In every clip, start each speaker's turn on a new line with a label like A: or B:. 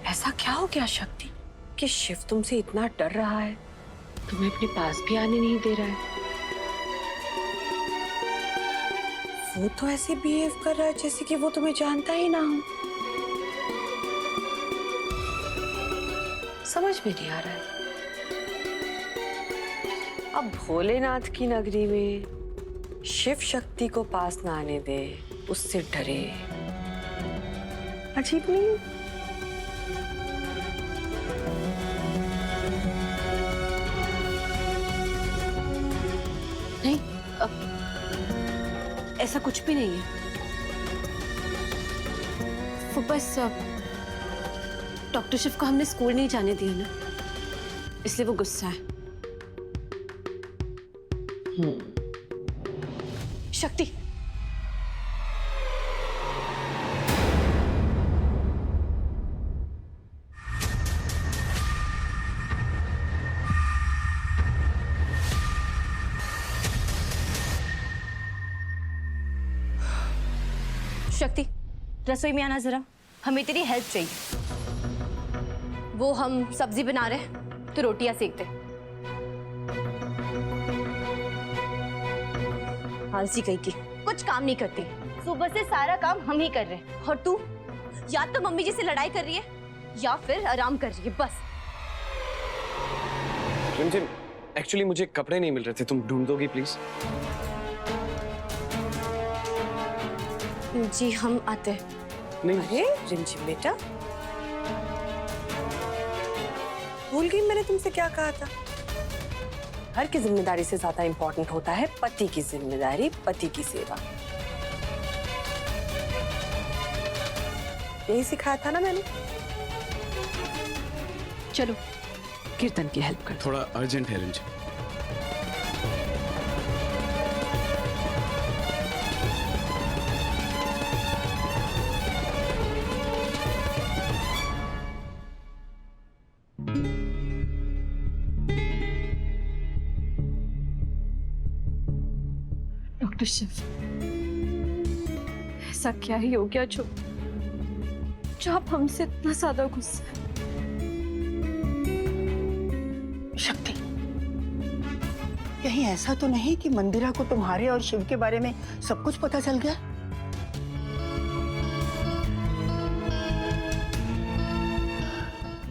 A: ऐसा क्या हो गया शक्ति कि शिव तुमसे इतना डर रहा है, तुम्हें अपने पास भी आने नहीं दे रहा है? वो तो ऐसे बिहेव कर रहा है जैसे कि वो तुम्हें जानता ही ना हो। समझ में नहीं आ रहा है। अब भोलेनाथ की नगरी में शिव शक्ति को पास ना आने दे, उससे डरे। अजीब नहीं? नहीं, ऐसा कुछ भी नहीं है। वो बस डॉक्टर शिव को हमने स्कूल नहीं जाने दिया ना, इसलिए वो गुस्सा है। शक्ति,
B: शक्ति, रसोई में आना जरा, हमें तेरी हेल्प चाहिए। वो हम सब्जी बना रहे हैं तो रोटियां सेक दे। आलसी कहीं की, कुछ काम नहीं करती। सुबह से सारा काम हम ही कर रहे हैं और तू या तो मम्मी जी से लड़ाई कर रही है या फिर आराम कर रही है, बस।
C: रिमझिम, एक्चुअली मुझे कपड़े नहीं मिल रहे थे, तुम ढूंढ दोगी प्लीज?
B: जी हम आते हैं।
C: नहीं।
A: अरे रिमझिम बेटा, भूल गई मैंने तुमसे क्या कहा था? घर की जिम्मेदारी से ज्यादा इंपॉर्टेंट होता है पति की जिम्मेदारी, पति की सेवा। यही सिखाया था ना मैंने। चलो कीर्तन की हेल्प कर।
C: थोड़ा अर्जेंट है रिमझिम।
A: डॉक्टर शिव, ऐसा क्या ही हो गया जो आप हमसे इतना ज्यादा गुस्सा है?
D: शक्ति, कहीं ऐसा तो नहीं कि मंदिरा को तुम्हारे और शिव के बारे में सब कुछ पता चल गया?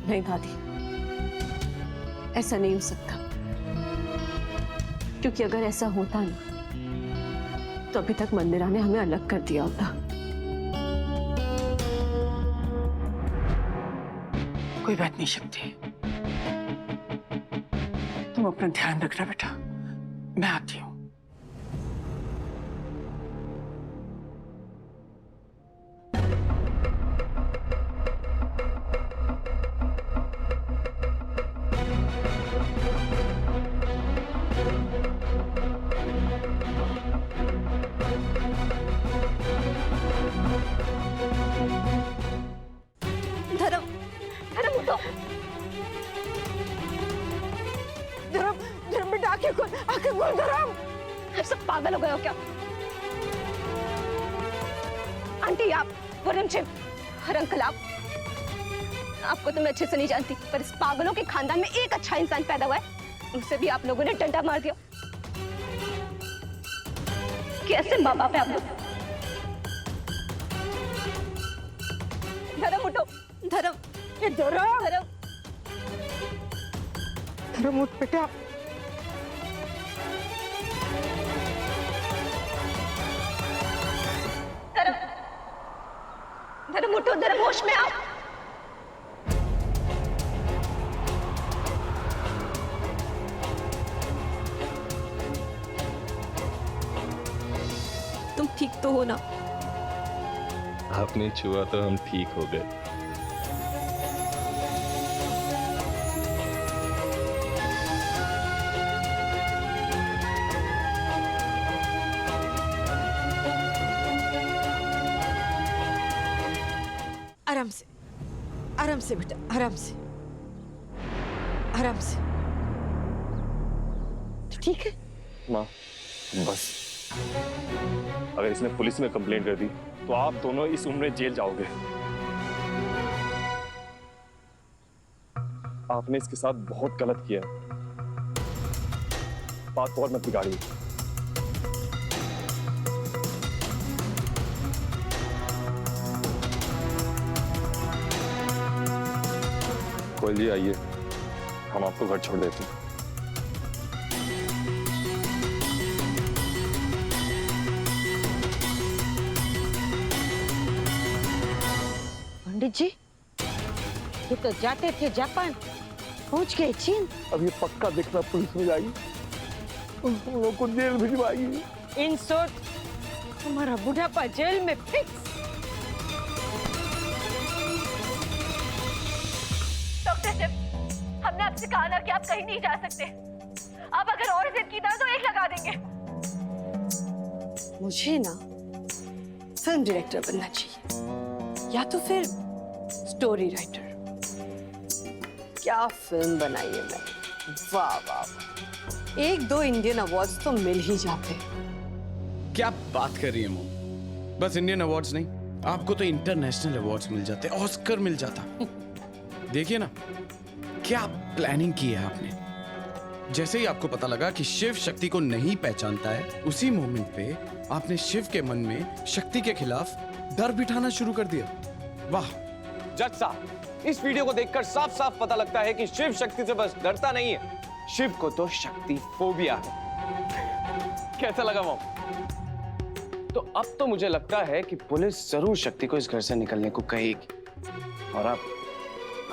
A: नहीं दादी, ऐसा नहीं हो सकता, क्योंकि अगर ऐसा होता ना तो अभी तक मंदिरा ने हमें अलग कर दिया होता।
D: कोई बात नहीं शक्ति, तुम अपना ध्यान रखना बेटा, मैं आती हूँ।
B: धर्म, धर्म उठो।
D: धर्म, धर्म बेटा आंखें खोल धर्म।
B: आप सब पागल हो गए हो क्या? आंटी आप, वरुण शिव और अंकल आपको तो मैं अच्छे से नहीं जानती, पर इस पागलों के खानदान में एक अच्छा इंसान पैदा हुआ है, उसे भी आप लोगों ने डंडा मार दिया। कैसे माँ बाप है आप लोग? धर्म उठो, धर्म,
D: ये धर्म,
B: धर्म,
D: धर्म उठ बेटा।
B: धर्म, धर्म उठो, धर्म होश में आओ।
A: तुम ठीक तो हो ना?
E: आपने छुआ तो हम ठीक हो गए।
A: आराम से बेटा, आराम से, आराम से। तो ठीक है
F: माँ, बस अगर इसने पुलिस में कंप्लेंट कर दी तो आप दोनों इस उम्र में जेल जाओगे। आपने इसके साथ बहुत गलत किया है। बात और मत बिगाड़िए। कोयल जी आइए, हम आपको घर छोड़ देते हैं।
G: पंडित जी, ये तो जाते थे जापान, पहुंच गए चीन।
H: अब ये पक्का देखना पुलिस में जाएगी, उन लोगों को जेल भिजवाएगी।
G: इन शॉर्ट, हमारा बुढ़ापा जेल में फिक्स।
B: डॉक्टर शिव, हमने आपसे कहा ना कि आप कहीं नहीं जा सकते। आप अगर और जिद की ना तो एक लगा देंगे।
A: मुझे ना फिल्म डायरेक्टर बनना चाहिए या तो फिर स्टोरी राइटर। क्या फिल्म बनाई है मैंने, वाह वाह वाह। 1-2 इंडियन अवार्ड्स तो मिल ही जाते।
C: क्या बात कर रही है मॉम? बस इंडियन अवार्ड्स नहीं, आपको तो इंटरनेशनल अवार्ड्स मिल जाते, ऑस्कर मिल जाता। देखिए ना क्या प्लानिंग की है आपने। जैसे ही आपको पता लगा कि शिव शक्ति को नहीं पहचानता है, उसी मोमेंट पे आपने शिव के मन में शक्ति के खिलाफ डर बिठाना शुरू कर दिया। वाह
I: जज साहब, इस वीडियो को देखकर साफ साफ पता लगता है कि शिव शक्ति से बस डरता नहीं है, शिव को तो शक्ति फोबिया है। कैसा लगा मॉम? तो अब तो मुझे लगता है कि पुलिस जरूर शक्ति को इस घर से निकलने को कहेगी और अब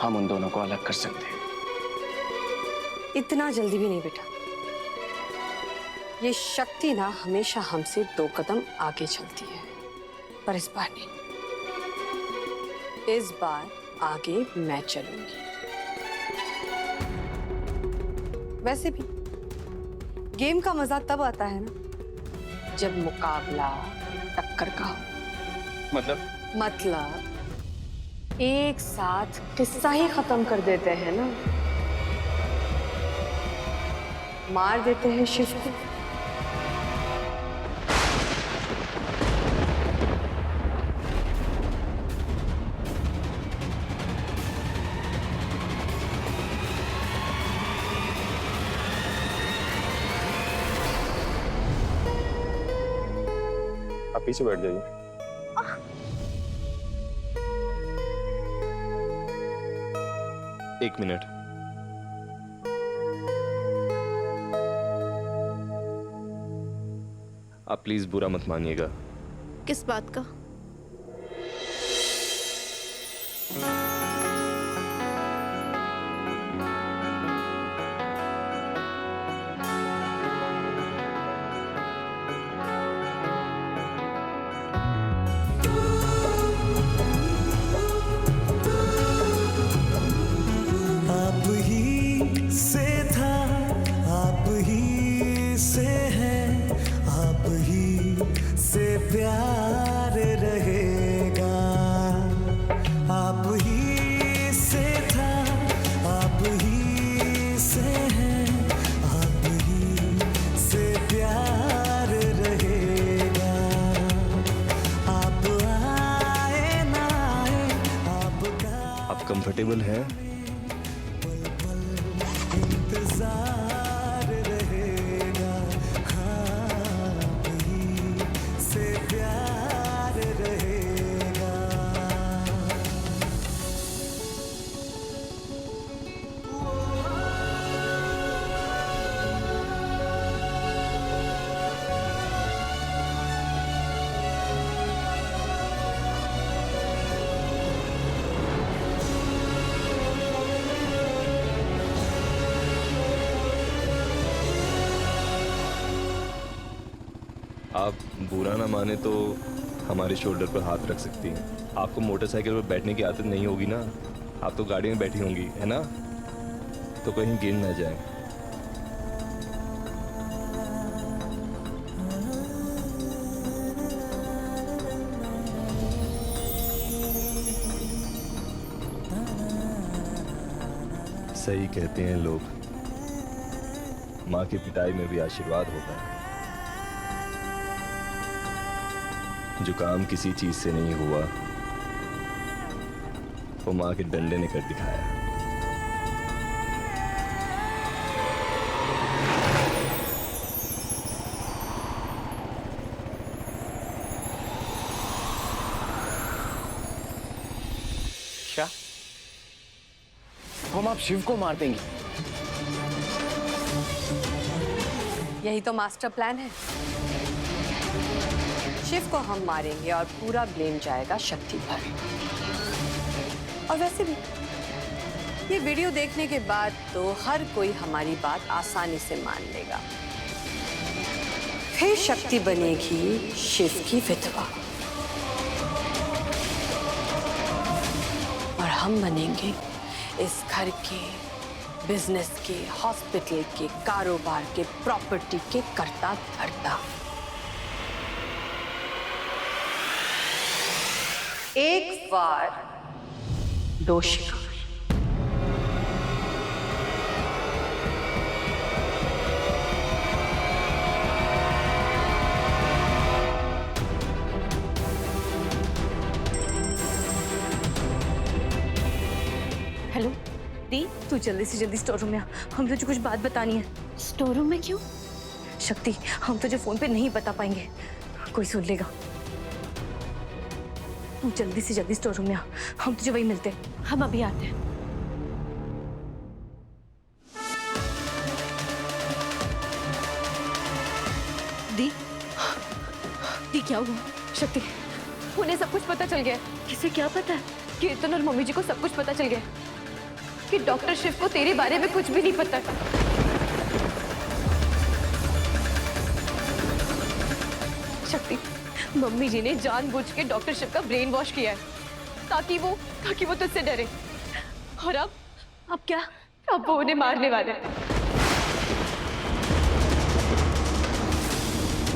I: हम उन दोनों को अलग कर सकते हैं।
A: इतना जल्दी भी नहीं बेटा। ये शक्ति ना हमेशा हमसे 2 कदम आगे चलती है, पर इस बार नहीं। इस बार आगे मैं चलूंगी। वैसे भी गेम का मजा तब आता है ना जब मुकाबला टक्कर का हो। मतलब एक साथ किस्सा ही खत्म कर देते हैं ना, मार देते हैं शिव को।
F: आप पीछे बैठ जाइए।
E: एक मिनट। आप प्लीज बुरा मत मानिएगा।
G: किस बात का?
J: आप ही से था, आप ही से है, आप ही से प्यार रहेगा। आप ही से था, आप ही से है, आप ही से प्यार रहेगा। आप आए ना आए, आपका
E: आप कंफर्टेबल हैं?
J: इंतजार रहेगा। हाँ, आप ही से प्यार रहेगा।
E: आप बुरा ना माने तो हमारे शोल्डर पर हाथ रख सकती हैं। आपको मोटरसाइकिल पर बैठने की आदत नहीं होगी ना, आप तो गाड़ी में बैठी होंगी, है ना? तो कहीं गिर ना जाए। सही कहते हैं लोग, माँ की पिटाई में भी आशीर्वाद होता है। जो काम किसी चीज से नहीं हुआ वो माँ के डंडे ने कर दिखाया।
C: फॉर्म आप शिव को मार देंगी।
A: यही तो मास्टर प्लान है। शिव को हम मारेंगे और पूरा ब्लेम जाएगा शक्ति पर। और वैसे भी ये वीडियो देखने के बाद तो हर कोई हमारी बात आसानी से मान लेगा। फिर शक्ति बनेगी शिव की विधवा और हम बनेंगे इस घर के, बिजनेस के, हॉस्पिटल के, कारोबार के, प्रॉपर्टी के कर्ता धर्ता। एक बार दो शिकार।
B: हेलो दी, तू जल्दी से जल्दी स्टोर रूम में आ, हम तुझे कुछ बात बतानी है। स्टोर रूम में क्यों? शक्ति, हम तुझे फोन पे नहीं बता पाएंगे, कोई सुन लेगा। तू जल्दी से जल्दी स्टोर रूम में आ, हम तुझे वही मिलते हैं। हम अभी आते हैं। दी, दी क्या हुआ? शक्ति, उन्हें सब कुछ पता चल गया। किसे क्या पता है? कीर्तन और मम्मी जी को सब कुछ पता चल गया कि डॉक्टर शिव को तेरे बारे में कुछ भी नहीं पता। शक्ति, मम्मी जी ने जानबूझ के डॉक्टर शिव का ब्रेन वॉश किया है ताकि वो तुझसे डरे। और अब क्या? अब वो उन्हें मारने वाले हैं।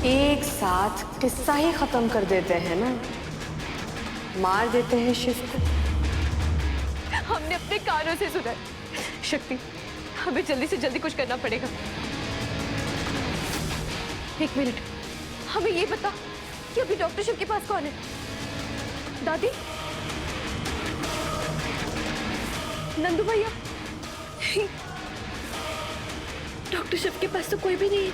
A: एक साथ किस्सा ही खत्म कर देते हैं ना, मार देते हैं शिव को।
B: हमने अपने कानों से सुना है। शक्ति, हमें जल्दी से जल्दी कुछ करना पड़ेगा। एक मिनट, हमें ये बता कि अभी डॉक्टर शिव के पास कौन है? दादी, नंदू भैया, डॉक्टर शिव के पास तो कोई भी नहीं है।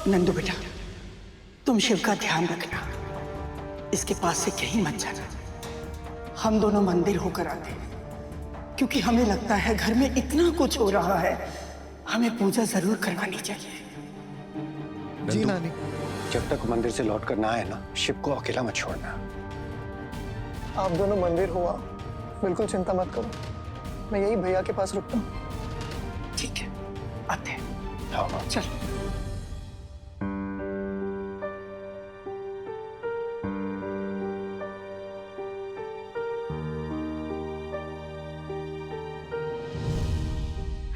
D: नंदू बेटा, तुम शिव का ध्यान रखना, इसके पास से कहीं मत जाना। हम दोनों मंदिर होकर आते हैं क्योंकि हमें लगता है घर में इतना कुछ हो रहा है, हमें पूजा जरूर करवानी चाहिए।
K: जी नानी।
L: जब तक मंदिर से लौट कर ना आए ना, शिव को अकेला मत छोड़ना।
K: आप दोनों मंदिर हुआ, बिल्कुल चिंता मत करो, मैं यही भैया के पास रुकता हूँ।
D: ठीक है, आते हैं।
L: हाँ
D: चल।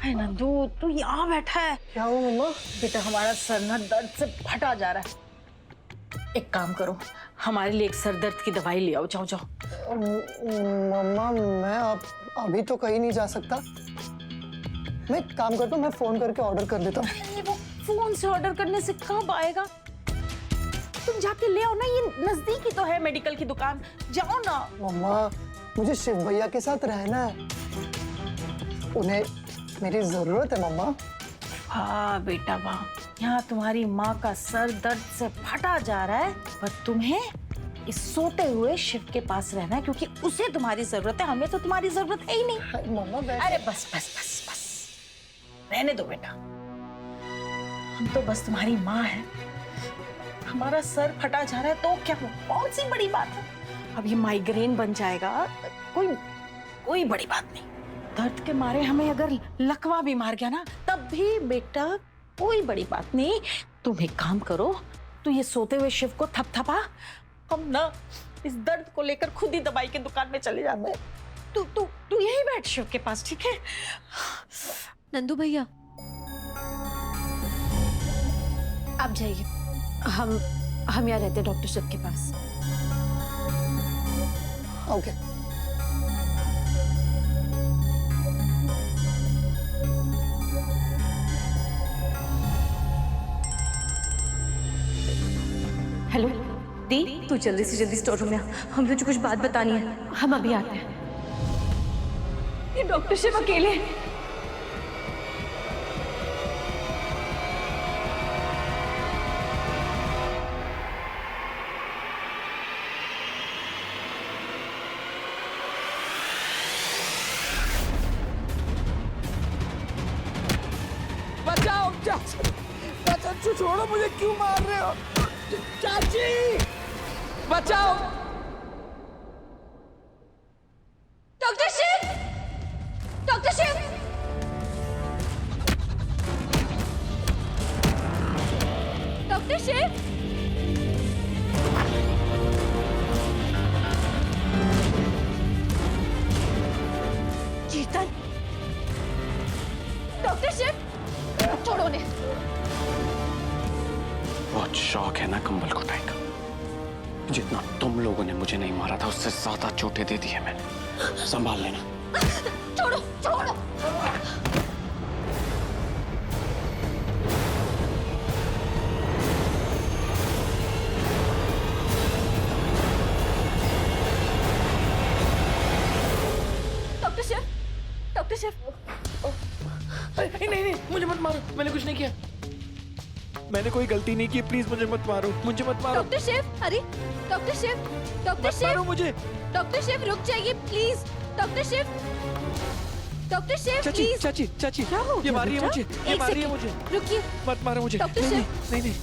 G: नंदू, तू यहाँ बैठा है?
K: क्या हुआ मम्मा?
G: बेटा, हमारा सर ना दर्द से फटा जा रहा है। एक काम करो, हमारे लिए एक सर दर्द की दवाई ले आओ। जाओ जाओ।
K: मम्मा, मैं अभी तो कहीं नहीं जा सकता। मैं एक काम करता हूँ, मैं फोन करके ऑर्डर कर देता हूँ।
G: वो फोन से ऑर्डर करने से कब आएगा? तुम जाके ले आओ ना, ये नजदीक ही तो है मेडिकल की दुकान, जाओ ना।
K: मम्मा, मुझे शिव भैया के साथ रहना है, उन्हें मेरी जरूरत है मम्मा।
G: हाँ बेटा, वाह, यहाँ तुम्हारी माँ का सर दर्द से फटा जा रहा है, पर तुम्हें इस सोते हुए शिव के पास रहना है क्योंकि उसे तुम्हारी जरूरत है, हमें तो तुम्हारी जरूरत है ही नहीं।
K: मम्मा,
G: अरे बस बस बस बस, रहने दो बेटा, हम तो बस तुम्हारी माँ है। हमारा सर फटा जा रहा है तो क्या, कौन सी बड़ी बात है? अब ये माइग्रेन बन जाएगा, कोई बड़ी बात नहीं। दर्द के मारे हमें अगर लकवा भी मार गया ना, तब भी बेटा कोई बड़ी बात नहीं। तुम एक काम करो, तू ये सोते हुए शिव को थपथपा, हम ना इस दर्द को लेकर खुद ही दवाई की दुकान में चले जाते हैं। तू यहीं बैठ शिव के पास, ठीक है?
B: नंदू भैया, आप जाइए, हम यहाँ रहते हैं डॉक्टर शिव के पास।
K: ओके।
B: हेलो दी, तू जल्दी से जल्दी स्टोर रूम में आ, हम तुझे कुछ बात बतानी है। हम अभी आते हैं। ये डॉक्टर शिव अकेले हैं।
H: छोड़ो मुझे, क्यों मार रहे हो? चाची
C: बचाओ।
B: Doctor Shiv, doctor Shiv, doctor Shiv, Chetan, doctor Shiv, छोड़ो उन्हें।
L: बहुत शौक है ना कंबल घुटाई का। जितना तुम लोगों ने मुझे नहीं मारा था उससे ज्यादा चोटें दे दी है मैंने। संभाल लेना।
B: छोड़ो, छोड़ो। डॉक्टर शिव, डॉक्टर शिव,
H: नहीं नहीं, मुझे मत मारो, मैंने कुछ नहीं किया, मैंने कोई गलती नहीं की, प्लीज मुझे मत मारो, मुझे मत मारो।
B: डॉक्टर शिव, अरे डॉक्टर शिव, डॉक्टर
H: मत मारो
B: शिव,
H: मुझे।
B: डॉक्टर शिव रुक जाइए please. Doctor Shiv, doctor Shiv
H: चाची
B: प्लीज।
H: चाची चाची,
B: क्या हो
H: ये
B: गया
H: मार रही है
B: बेटा?
H: मुझे, ये
B: एक
H: मार रही है
B: सेकंड,
H: मुझे,
B: रुकिए।
H: मत मारो मुझे।
B: डॉक्टर
H: नहीं,
B: शिव।
H: नहीं नहीं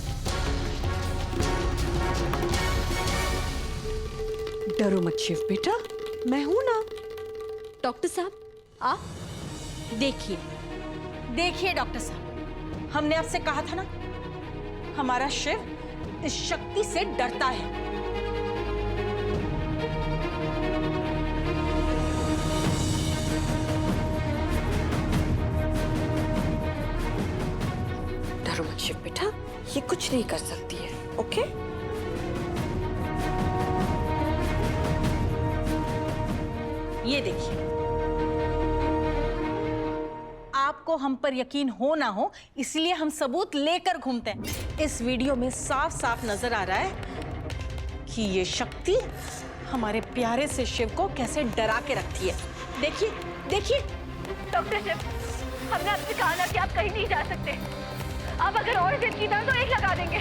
A: डरो मत शिव बेटा, मैं हूं ना।
G: डॉक्टर साहब आप देखिए, देखिए डॉक्टर साहब, हमने आपसे कहा था ना, हमारा शिव इस शक्ति से डरता है।
A: डरो मत शिव बेटा, ये कुछ नहीं कर सकती है, ओके?
G: ये देखिए, आपको हम पर यकीन हो ना हो, इसलिए हम सबूत लेकर घूमते हैं। इस वीडियो में साफ साफ नजर आ रहा है कि ये शक्ति हमारे प्यारे से शिव को कैसे डरा के रखती है। देखिए, देखिए।
B: डॉक्टर शिव, हमने आपसे कहा ना कि आप कहीं नहीं जा सकते। आप अगर और जिद की ना तो एक लगा देंगे।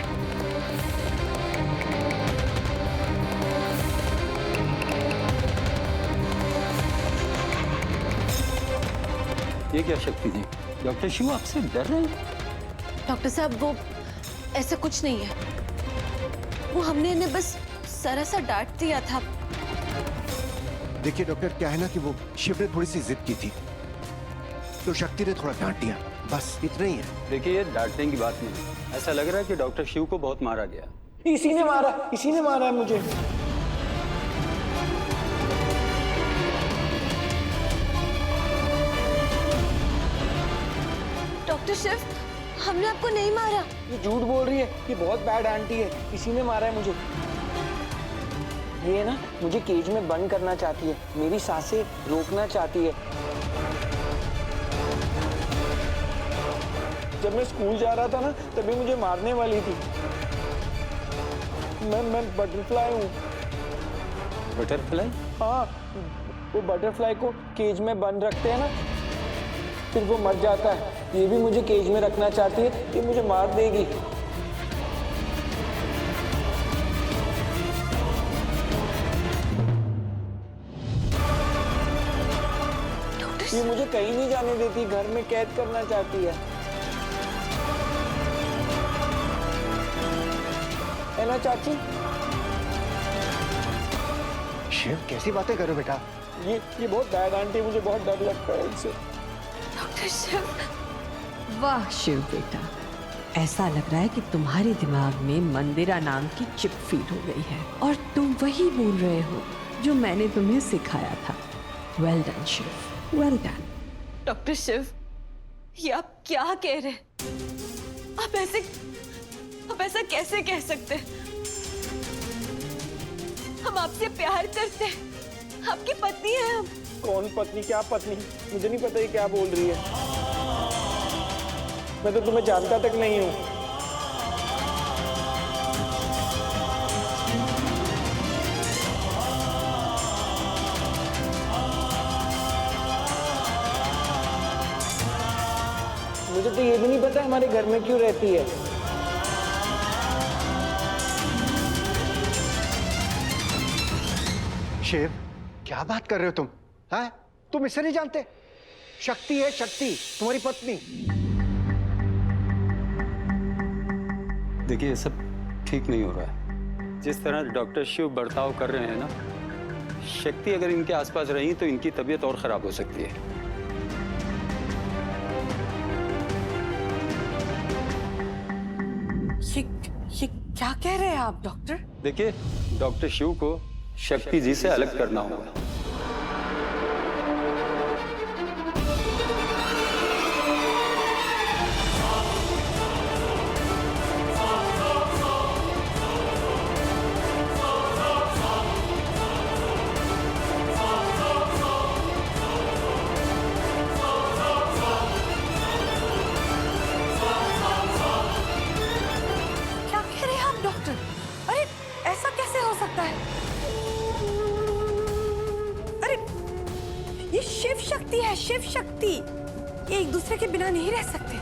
L: ये क्या शक्ति थी? डॉक्टर शिव आपसे डर रहे हैं?
B: डॉक्टर साहब वो ऐसा कुछ नहीं है, वो हमने इन्हें बस जरा सा डांट दिया था।
M: देखिए डॉक्टर, क्या है ना कि वो शिव ने थोड़ी सी जिद की थी तो शक्ति ने थोड़ा डांट दिया, बस इतना ही है।
L: देखिए ये डांटने की बात नहीं, ऐसा लग रहा है कि डॉक्टर शिव को बहुत मारा गया।
H: इसी ने मारा है मुझे।
B: डॉक्टर शिव, हमने आपको नहीं मारा।
H: ये झूठ बोल रही है, ये बहुत बैड आंटी है, इसी ने मारा है मुझे। ये ना मुझे केज में बंद करना चाहती है, मेरी सांसें रोकना चाहती है। जब मैं स्कूल जा रहा था ना, तभी मुझे मारने वाली थी। मैं बटरफ्लाई हूँ।
L: बटरफ्लाई?
H: हाँ, वो बटरफ्लाई को केज में बंद रखते हैं ना, फिर वो मर जाता है। ये भी मुझे केज में रखना चाहती है, ये मुझे मार देगी। ये मुझे कहीं नहीं जाने देती, घर में कैद करना चाहती है ना चाची?
M: शिव कैसी बातें कर रहे हो बेटा?
H: ये बहुत बैड आंटी, मुझे बहुत डर लगता है इनसे।
B: डॉक्टर शिव,
A: वाह शिव बेटा, ऐसा लग रहा है कि तुम्हारे दिमाग में मंदिरा नाम की चिप फीड हो गई है और तुम वही बोल रहे हो जो मैंने तुम्हें सिखाया था। Well done Shiv, well done.
B: Doctor Shiv, ये आप क्या कह रहे हैं? आप ऐसा कैसे कह सकते हैं? हम आपसे प्यार करते हैं, आपकी पत्नी है हम।
H: कौन पत्नी? क्या पत्नी? मुझे नहीं पता ये क्या बोल रही है। मैं तो तुम्हें जानता तक नहीं हूँ। मुझे तो ये भी नहीं पता हमारे घर में क्यों रहती है।
M: शिव क्या बात कर रहे हो तुम? हैं? तुम इसे नहीं जानते? शक्ति है शक्ति, तुम्हारी पत्नी।
N: देखिए ये सब ठीक नहीं हो रहा है। जिस तरह डॉक्टर शिव बर्ताव कर रहे हैं ना, शक्ति अगर इनके आसपास रही तो इनकी तबीयत और खराब हो सकती है।
A: ये क्या कह रहे हैं आप डॉक्टर?
N: देखिए डॉक्टर शिव को शक्ति जी से अलग करना होगा।
A: क्या कह रहे हैं आप डॉक्टर? अरे ऐसा कैसे हो सकता है? अरे ये शिव शक्ति है, शिव शक्ति। ये एक दूसरे के बिना नहीं रह सकते।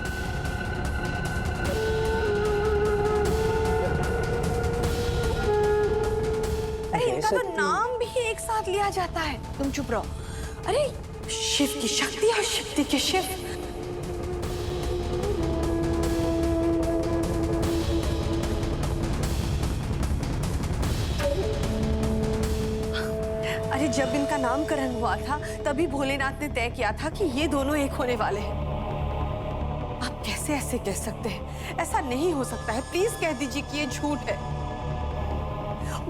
A: अरे इनका तो नाम भी एक साथ लिया जाता है। तुम चुप रहो। अरे शिव की शक्ति और शक्ति के शिव। अरे जब इनका नामकरण हुआ था तभी भोलेनाथ ने तय किया था कि ये दोनों एक होने वाले हैं। आप कैसे ऐसे कह सकते हैं? ऐसा नहीं हो सकता है। प्लीज कह दीजिए कि ये झूठ है।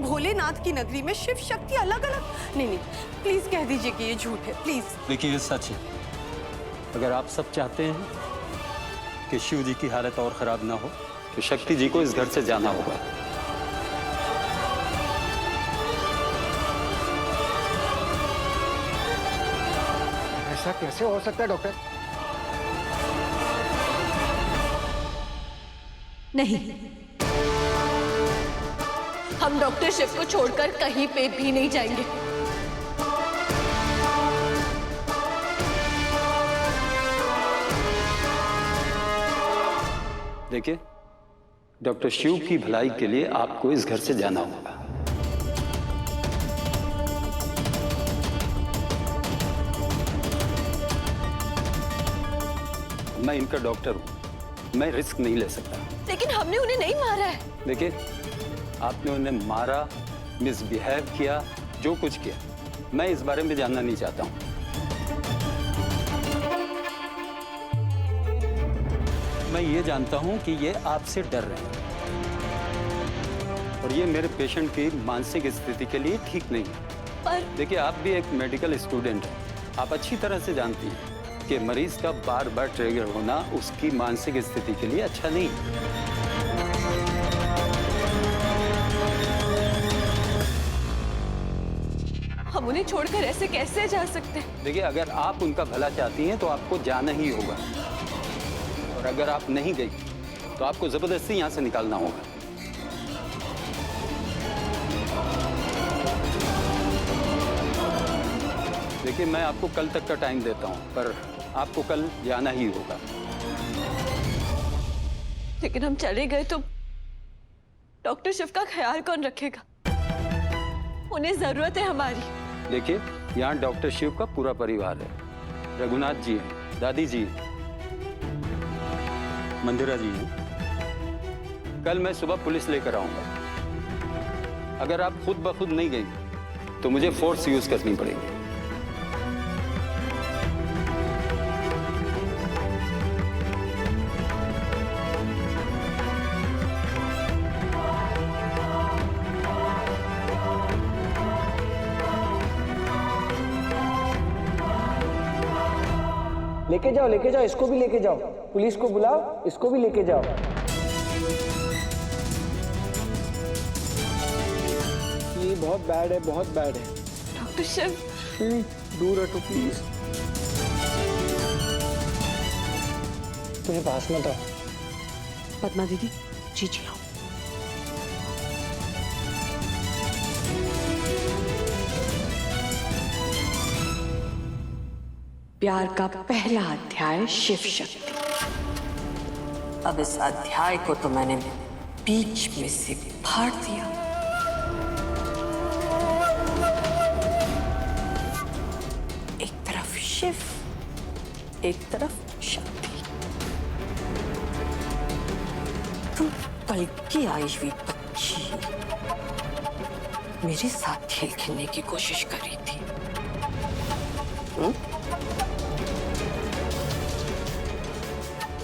A: भोलेनाथ की नगरी में शिव शक्ति अलग अलग नहीं, प्लीज कह दीजिए कि ये झूठ है, प्लीज।
N: देखिए ये सच है। अगर आप सब चाहते हैं कि शिव जी की हालत और खराब ना हो तो शक्ति जी को इस घर से जाना होगा।
M: ऐसा कैसे हो सकता है डॉक्टर?
B: नहीं, हम डॉक्टर शिव को छोड़कर कहीं पे भी नहीं जाएंगे।
N: देखिए डॉक्टर शिव की भलाई के लिए आपको इस घर से जाना होगा। मैं इनका डॉक्टर हूं, मैं रिस्क नहीं ले सकता।
B: लेकिन हमने उन्हें नहीं मारा है।
N: देखिए आपने उन्हें मारा, मिसबिहेव किया, जो कुछ किया, मैं इस बारे में जानना नहीं चाहता हूं। मैं ये जानता हूं कि ये आपसे डर रहे हैं और ये मेरे पेशेंट की मानसिक स्थिति के लिए ठीक नहीं है।
B: पर
N: देखिए आप भी एक मेडिकल स्टूडेंट हैं, आप अच्छी तरह से जानती हैं कि मरीज का बार बार ट्रिगर होना उसकी मानसिक स्थिति के लिए अच्छा नहीं है।
B: हम उन्हें छोड़कर ऐसे कैसे जा सकते हैं?
N: देखिए अगर आप उनका भला चाहती हैं तो आपको जाना ही होगा, और अगर आप नहीं गई तो आपको जबरदस्ती यहाँ से निकालना होगा। देखिए मैं आपको कल तक का टाइम देता हूँ, पर आपको कल जाना ही होगा।
B: लेकिन हम चले गए तो डॉक्टर शिव का ख्याल कौन रखेगा? उन्हें जरूरत है हमारी।
N: देखिए यहाँ डॉक्टर शिव का पूरा परिवार है। रघुनाथ जी हैं, दादी जी हैं, मंदिरा जी हैं। कल मैं सुबह पुलिस लेकर आऊंगा। अगर आप खुद ब खुद नहीं गई तो मुझे फोर्स यूज करनी पड़ेगी।
H: लेके जाओ, इसको भी लेके जाओ। पुलिस को बुलाओ, इसको भी लेके जाओ। ये बहुत बैड है, बहुत बैड है।
B: डॉक्टर शिव
H: दूर हटो प्लीज। तुम्हें पास मत आओ।
A: पद्मा दीदी, जी जी आओ। प्यार का पहला अध्याय शिव शक्ति। अब इस अध्याय को तो मैंने बीच में से फाड़ दिया। एक तरफ शिव, एक तरफ शक्ति। कल की आई हुई बच्ची मेरे साथ खेल खेलने की कोशिश कर रही थी।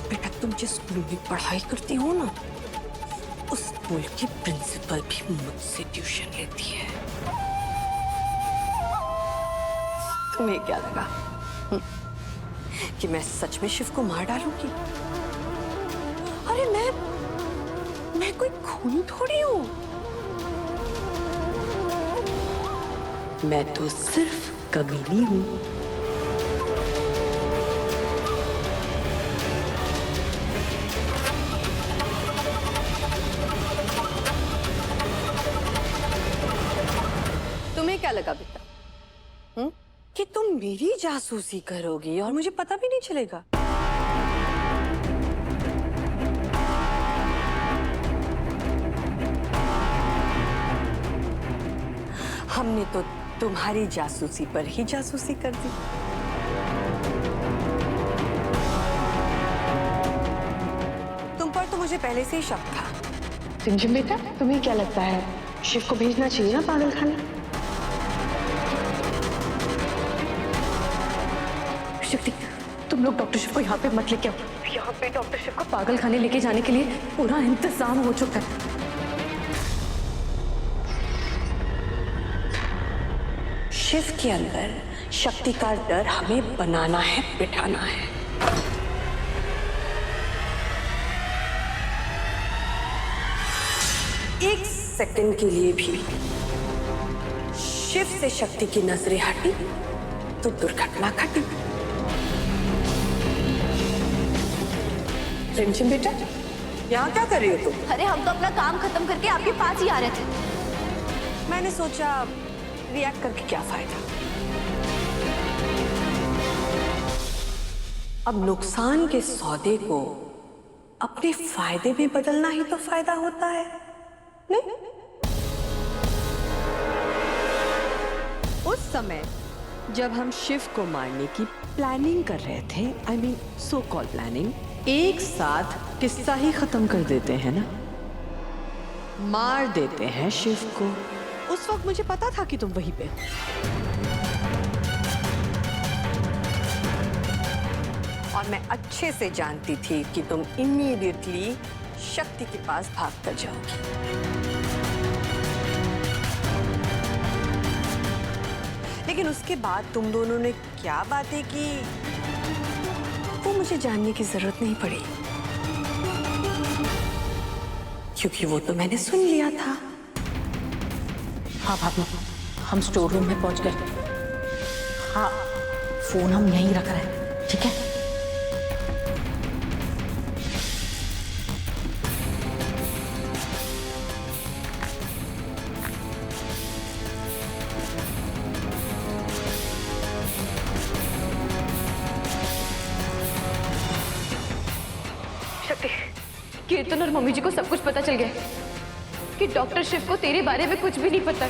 A: बेटा, तुम जिस स्कूल में पढ़ाई करती हो ना, उस स्कूल की प्रिंसिपल भी मुझसे ट्यूशन लेती है। तुम्हें क्या लगा कि मैं सच में शिव को मार डालूंगी? अरे मैं कोई खूनी थोड़ी हूं। मैं तो सिर्फ कमीनी हूं। तुम्हें क्या लगा बेटा कि तुम मेरी जासूसी करोगी और मुझे पता भी नहीं चलेगा? हमने तो तुम्हारी जासूसी पर ही जासूसी कर दी। तुम पर तो मुझे पहले से ही शक था।
B: रिमझिम बेटा, तुम्हें क्या लगता है शिव को भेजना चाहिए ना पागल खाने? शक्ति, तुम लोग डॉक्टर शिव को यहाँ पे मत लेके आओ। यहाँ पे डॉक्टर शिव को पागल खाने लेके जाने के लिए पूरा इंतजाम हो चुका है।
A: शिव के अंदर शक्ति का डर हमें बनाना है, बिठाना है। एक सेकंड के लिए भी शिव से शक्ति की नजरें हटी तो दुर्घटना घटी। रिमझिम बेटा, यहाँ क्या कर रही हो तुम?
B: अरे हम तो अपना काम खत्म करके आपके पास ही आ रहे थे।
A: मैंने सोचा रिएक्ट करके क्या फायदा। अब नुकसान के सौदे को अपने फायदे में बदलना ही तो फायदा होता है, नहीं? उस समय जब हम शिव को मारने की प्लानिंग कर रहे थे, I mean so call planning, एक साथ किस्सा ही खत्म कर देते हैं ना, मार देते हैं शिव को। उस वक्त मुझे पता था कि तुम वहीं पे। और मैं अच्छे से जानती थी कि तुम इमीडिएटली शक्ति के पास भाग कर जाओगी। लेकिन उसके बाद तुम दोनों ने क्या बातें की, वो मुझे जानने की जरूरत नहीं पड़ी, क्योंकि वो तो मैंने सुन लिया था।
G: हाँ भाभी, हम स्टोर रूम में पहुंच गए। हाँ, फोन हम यहीं रख रहे हैं, ठीक है?
B: शक्ति, कीर्तन और मम्मी जी को सब कुछ पता चल गया कि डॉक्टर शिव को तेरे बारे में कुछ भी नहीं पता।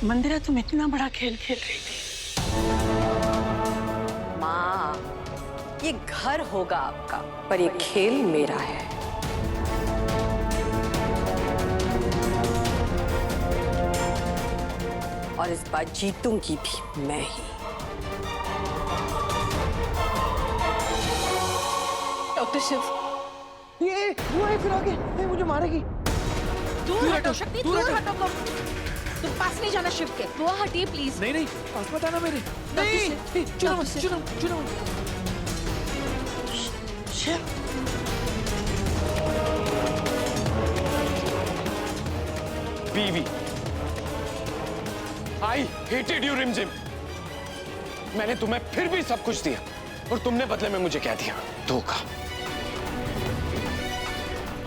D: मंदिरा, तुम इतना बड़ा खेल खेल रही थी।
A: माँ, ये घर होगा आपका, पर ये खेल मेरा है। और इस बार जीतूंगी भी मैं ही।
B: डॉक्टर शिव,
K: ये वो है फिर आगे, ये मुझे मारेगी।
G: दूर हटो शक्ति, दूर हटो। तुम पास नहीं जाना शिव के।
B: वो हटिए प्लीज।
H: नहीं नहीं, पास मत आना मेरे। नहीं, चुनो मत, चुनो मत।
D: शिव,
C: बीवी, आई हेटेड यू रिमझिम। मैंने तुम्हें फिर भी सब कुछ दिया और तुमने बदले में मुझे क्या दिया? धोखा।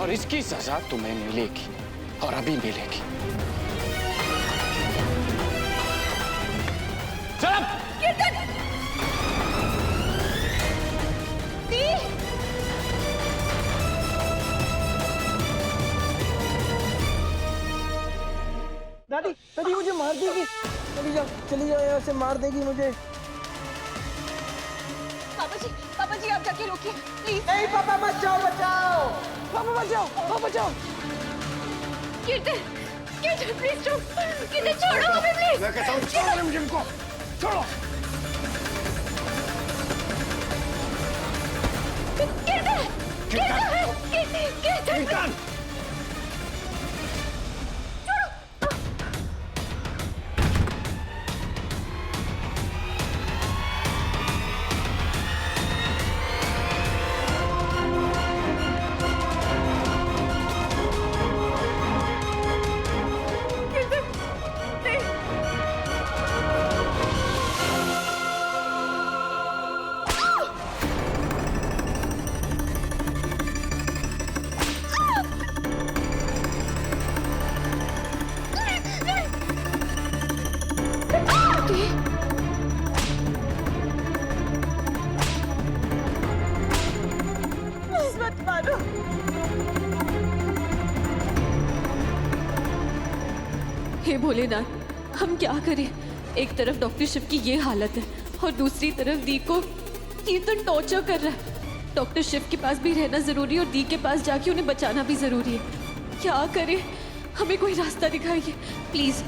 C: और इसकी सजा तुम्हें मिलेगी।
L: और अभी मिलेगी।
I: चल
B: कीर्तन! दी!
H: दादी दादी मुझे मार देगी। चली जाओ यहाँ से, मार देगी मुझे।
B: पापा जी आप जाके रोकिए प्लीज।
H: नहीं पापा मत जाओ, बचाओ पापा, बचाओ पापा, बचाओ।
B: कीर्तन प्लीज कीर्तन छोड़ो हमें प्लीज।
M: मैं कहता हूँ छोड़ो मुझे, इनको छोड़ो।
B: कीर्तन
G: मत मारो।
B: हे भोलेनाथ, हम क्या करें? एक तरफ डॉक्टर शिव की ये हालत है और दूसरी तरफ दी को कीर्तन टॉर्चर कर रहा है। डॉक्टर शिव के पास भी रहना जरूरी है और दी के पास जाके उन्हें बचाना भी जरूरी है। क्या करें? हमें कोई रास्ता दिखाइए प्लीज।